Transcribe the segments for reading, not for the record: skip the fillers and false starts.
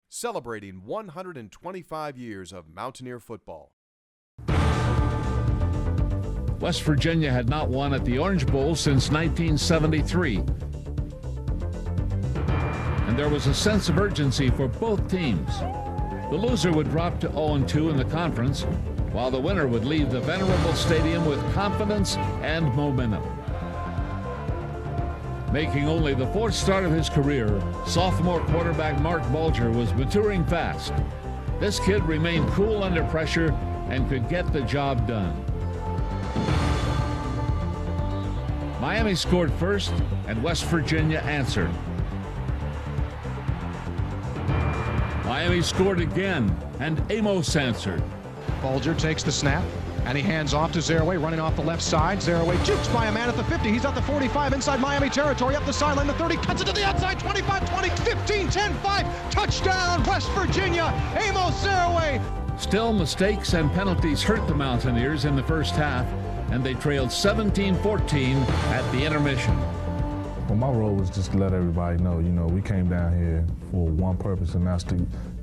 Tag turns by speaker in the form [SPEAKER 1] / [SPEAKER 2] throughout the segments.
[SPEAKER 1] celebrating 125 years of Mountaineer football.
[SPEAKER 2] West Virginia had not won at the Orange Bowl since 1973. And there was a sense of urgency for both teams. The loser would drop to 0-2 in the conference, while the winner would leave the venerable stadium with confidence and momentum. Making only the fourth start of his career, sophomore quarterback Mark Bulger was maturing fast. This kid remained cool under pressure and could get the job done. Miami scored first, and West Virginia answered. Miami scored again, and Amos answered.
[SPEAKER 3] Bulger takes the snap, and he hands off to Zaraway, running off the left side. Zaraway jukes by a man at the 50. He's at the 45, inside Miami territory, up the sideline, the 30, cuts it to the outside, 25, 20, 15, 10, 5. Touchdown, West Virginia, Amos Zaraway.
[SPEAKER 2] Still, mistakes and penalties hurt the Mountaineers in the first half, and they trailed 17-14 at the intermission.
[SPEAKER 4] Well, my role was just to let everybody know, we came down here for one purpose, and that's to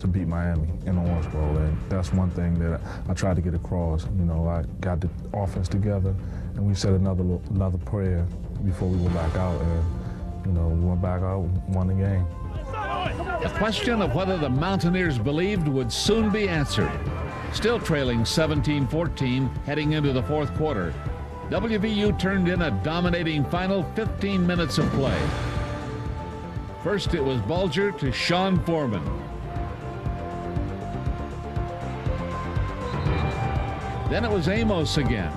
[SPEAKER 4] beat Miami in the Orange Bowl. And that's one thing that I tried to get across. I got the offense together, and we said another prayer before we went back out. And, we went back out and won the game.
[SPEAKER 2] The question of whether the Mountaineers believed would soon be answered. Still trailing 17-14 heading into the fourth quarter, WVU turned in a dominating final 15 minutes of play. First it was Bulger to Sean Foreman. Then it was Amos again.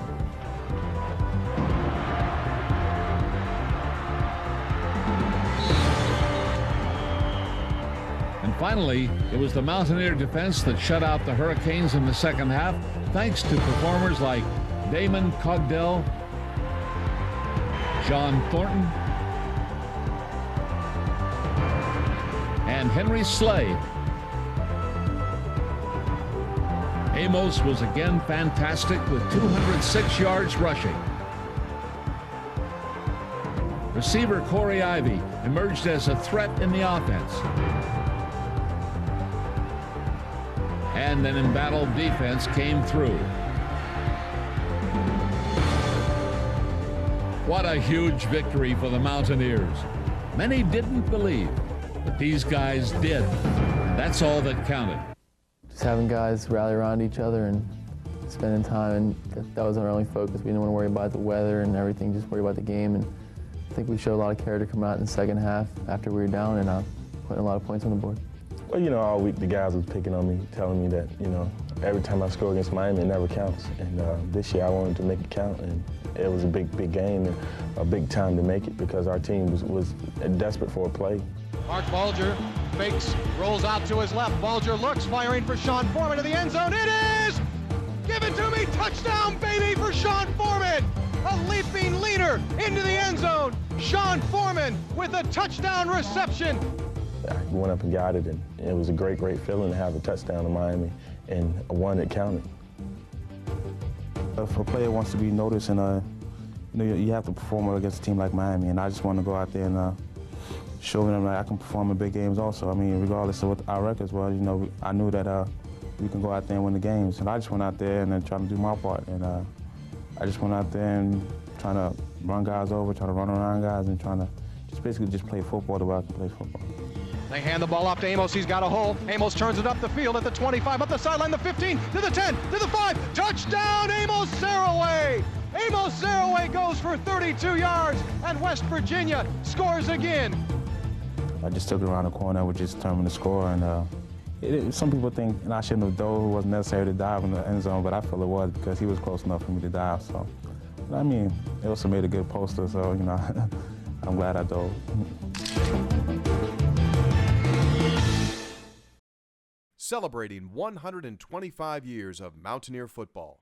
[SPEAKER 2] And finally, it was the Mountaineer defense that shut out the Hurricanes in the second half, thanks to performers like Damon Cogdell, John Thornton, and Henry Slade. Amos was again fantastic with 206 yards rushing. Receiver Corey Ivy emerged as a threat in the offense. And an embattled defense came through. What a huge victory for the Mountaineers. Many didn't believe, but these guys did. And that's all that counted.
[SPEAKER 5] Just having guys rally around each other and spending time, and that was our only focus. We didn't want to worry about the weather and everything, just worry about the game. And I think we showed a lot of character coming out in the second half after we were down and putting a lot of points on the board.
[SPEAKER 6] Well, all week the guys was picking on me, telling me that, every time I score against Miami, it never counts. And this year I wanted to make it count, and it was a big game and a big time to make it because our team was desperate for a play.
[SPEAKER 3] Mark Bulger fakes, rolls out to his left. Bulger looks, firing for Sean Foreman to the end zone. It is! Give it to me! Touchdown, baby, for Sean Foreman! A leaping leader into the end zone. Sean Foreman with a touchdown reception.
[SPEAKER 6] I went up and got it, and it was a great feeling to have a touchdown in Miami and one that counted.
[SPEAKER 7] If a player wants to be noticed, and you have to perform against a team like Miami, and I just want to go out there and show them that I can perform in big games also. I mean, regardless of what our records were, I knew that we can go out there and win the games, and I just went out there and trying to do my part, and I just went out there and trying to run guys over, trying to run around guys, and trying to basically play football the way I can play football.
[SPEAKER 3] They hand the ball off to Amos. He's got a hole. Amos turns it up the field at the 25, up the sideline, the 15, to the 10, to the 5. Touchdown, Amos Zaraway! Amos Zaraway goes for 32 yards, and West Virginia scores again.
[SPEAKER 7] I just took it around the corner, which just determined the score. And some people think I shouldn't have dove. It wasn't necessary to dive in the end zone, but I feel it was because he was close enough for me to dive. So, I mean, it also made a good poster, so, I'm glad I dove.
[SPEAKER 1] Celebrating 125 years of Mountaineer football.